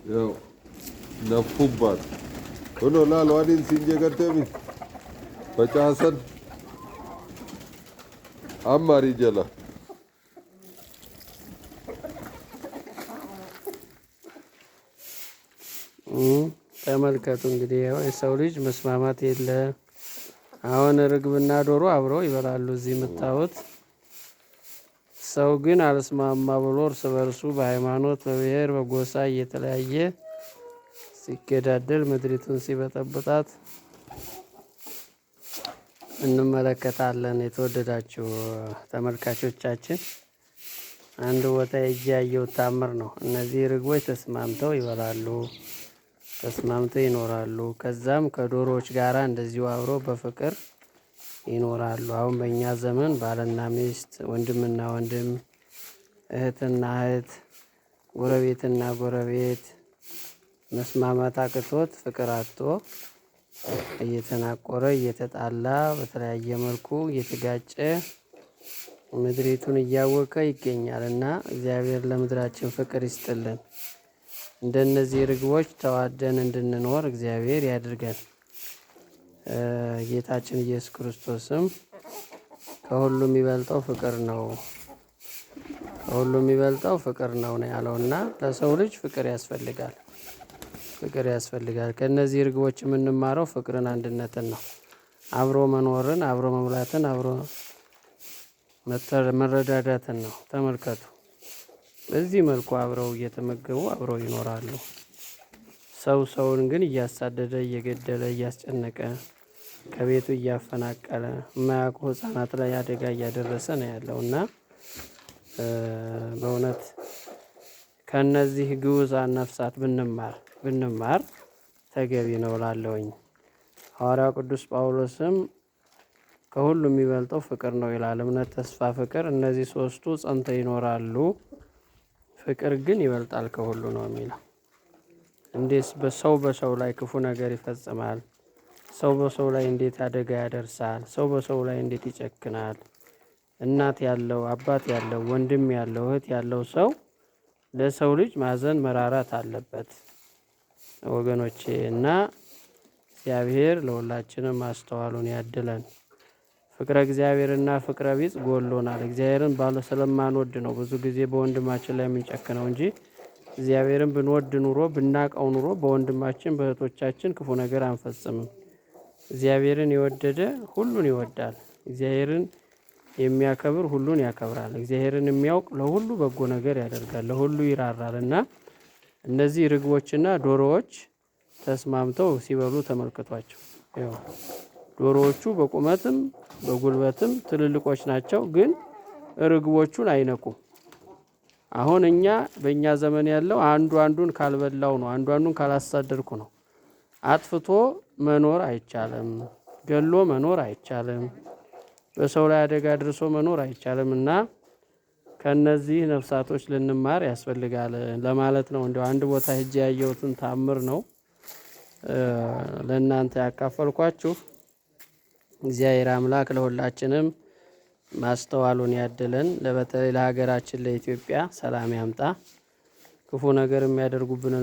ያው ነፉባት ሆኖ ላልዋዲን ሲንጀገተሚ በጫሰን አማሪ ጀላ ተመልከቱ እንግዲህ ያው የሰው ልጅ መስማማት የለ። አሁን ርግብና ዶሮ አብረው ይበላሉ እዚህ የምታዩት። ሰው ግን አልስማማ ብሎ እርስ በርሱ በሃይማኖት በብሔር በጎሳ እየተለያየ ሲገዳደል ምድሪቱን ሲበጠብጣት እንመለከታለን። የተወደዳችሁ ተመልካቾቻችን አንድ ቦታ ሄጄ ያየሁት ታምር ነው። እነዚህ ርግቦች ተስማምተው ይበላሉ፣ ተስማምተው ይኖራሉ። ከዛም ከዶሮዎች ጋራ እንደዚሁ አብረው በፍቅር ይኖራሉ። አሁን በእኛ ዘመን ባልና ሚስት፣ ወንድምና ወንድም፣ እህትና እህት፣ ጎረቤትና ጎረቤት መስማማት አቅቶት ፍቅር አጥቶ እየተናቆረ እየተጣላ በተለያየ መልኩ እየተጋጨ ምድሪቱን እያወከ ይገኛል እና እግዚአብሔር ለምድራችን ፍቅር ይስጥልን። እንደነዚህ ርግቦች ተዋደን እንድንኖር እግዚአብሔር ያድርገን። ጌታችን ኢየሱስ ክርስቶስም ከሁሉ የሚበልጠው ፍቅር ነው፣ ከሁሉ የሚበልጠው ፍቅር ነው ያለውና ለሰው ልጅ ፍቅር ያስፈልጋል፣ ፍቅር ያስፈልጋል። ከነዚህ ርግቦች የምንማረው ፍቅርን፣ አንድነትን ነው። አብሮ መኖርን፣ አብሮ መብላትን፣ አብሮ መረዳዳትን ነው። ተመልከቱ። በዚህ መልኩ አብረው እየተመገቡ አብረው ይኖራሉ። ሰው ሰውን ግን እያሳደደ እየገደለ እያስጨነቀ ከቤቱ እያፈናቀለ የማያውቁ ሕፃናት ላይ አደጋ እያደረሰ ነው ያለው እና በእውነት ከነዚህ ግዑዛን ነፍሳት ብንማር ተገቢ ነው እላለሁኝ። ሐዋርያው ቅዱስ ጳውሎስም ከሁሉ የሚበልጠው ፍቅር ነው ይላል። እምነት፣ ተስፋ፣ ፍቅር እነዚህ ሶስቱ ጸንተው ይኖራሉ፣ ፍቅር ግን ይበልጣል ከሁሉ ነው የሚለው። እንዴት በሰው ላይ ክፉ ነገር ይፈጽማል? ሰው በሰው ላይ እንዴት አደጋ ያደርሳል? ሰው በሰው ላይ እንዴት ይጨክናል? እናት ያለው አባት ያለው ወንድም ያለው እህት ያለው ሰው ለሰው ልጅ ማዘን መራራት አለበት ወገኖቼ። እና እግዚአብሔር ለሁላችንም ማስተዋሉን ያድለን። ፍቅረ እግዚአብሔርና ፍቅረ ቢጽ ጎሎናል። እግዚአብሔርን ስለማንወድ ነው ብዙ ጊዜ በወንድማችን ላይ የምንጨክነው እንጂ እግዚአብሔርን ብንወድ ኑሮ ብናቀው ኑሮ በወንድማችን በእህቶቻችን ክፉ ነገር አንፈጽምም። እግዚአብሔርን የወደደ ሁሉን ይወዳል። እግዚአብሔርን የሚያከብር ሁሉን ያከብራል። እግዚአብሔርን የሚያውቅ ለሁሉ በጎ ነገር ያደርጋል፣ ለሁሉ ይራራል። እና እነዚህ ርግቦችና ዶሮዎች ተስማምተው ሲበሉ ተመልክቷቸው። ዶሮዎቹ በቁመትም በጉልበትም ትልልቆች ናቸው፣ ግን ርግቦቹን አይነቁም። አሁን በእኛ ዘመን ያለው አንዱ አንዱን ካልበላው ነው፣ አንዱ አንዱን ካላሳደድኩ ነው። አጥፍቶ መኖር አይቻልም፣ ገሎ መኖር አይቻልም፣ በሰው ላይ አደጋ አድርሶ መኖር አይቻልም። እና ከነዚህ ነፍሳቶች ልንማር ያስፈልጋል ለማለት ነው። እንደው አንድ ቦታ ሄጄ ያየሁትን ታምር ነው ለእናንተ ያካፈልኳችሁ። እግዚአብሔር አምላክ ለሁላችንም ማስተዋሉን ያድለን። በተለይ ለሀገራችን ለኢትዮጵያ ሰላም ያምጣ። ክፉ ነገር የሚያደርጉብንን